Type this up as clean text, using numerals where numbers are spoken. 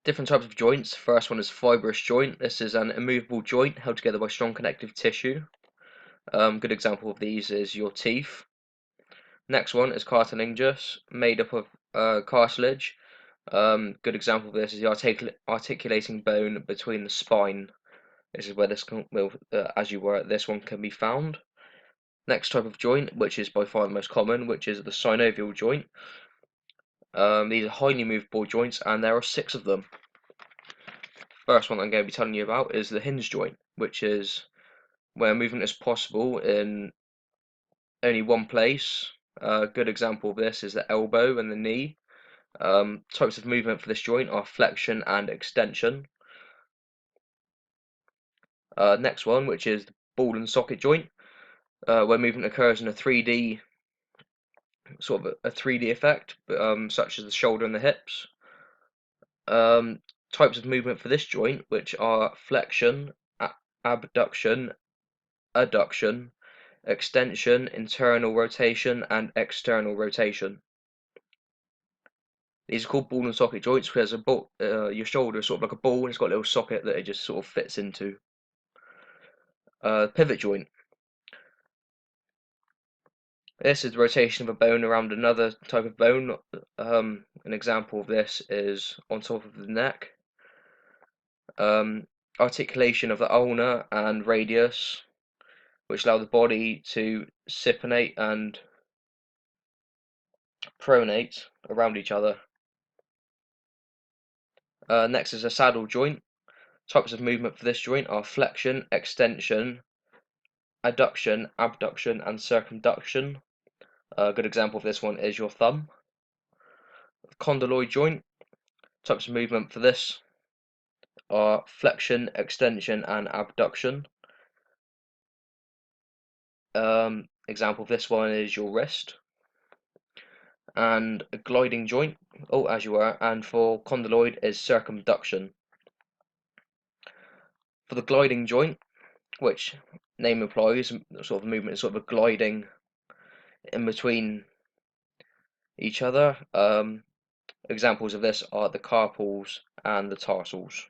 Different types of joints. First one is fibrous joint. This is an immovable joint held together by strong connective tissue. Good example of these is your teeth. Next one is cartilaginous, made up of cartilage. Good example of this is the articulating bone between the spine. This is where this this one can be found. Next type of joint, which is by far the most common, which is the synovial joint. These are highly movable joints, and there are 6 of them. First one I'm going to be telling you about is the hinge joint, which is where movement is possible in only one place. A good example of this is the elbow and the knee. Types of movement for this joint are flexion and extension. Next one, which is the ball and socket joint, where movement occurs in a 3D sort of a 3D effect, such as the shoulder and the hips. Types of movement for this joint, which are flexion, abduction, adduction, extension, internal rotation, and external rotation. These are called ball and socket joints because your shoulder is sort of like a ball and it's got a little socket that it just sort of fits into. Pivot joint. This is the rotation of a bone around another type of bone. An example of this is on top of the neck. Articulation of the ulna and radius, which allow the body to supinate and pronate around each other. Next is a saddle joint. Types of movement for this joint are flexion, extension, adduction, abduction, and circumduction. A good example of this one is your thumb. Condyloid joint. Types of movement for this are flexion, extension, and abduction. Example of this one is your wrist. And a gliding joint, as you were, and for condyloid is circumduction. For the gliding joint, which name implies, sort of movement is sort of a gliding in between each other. Examples of this are the carpals and the tarsals.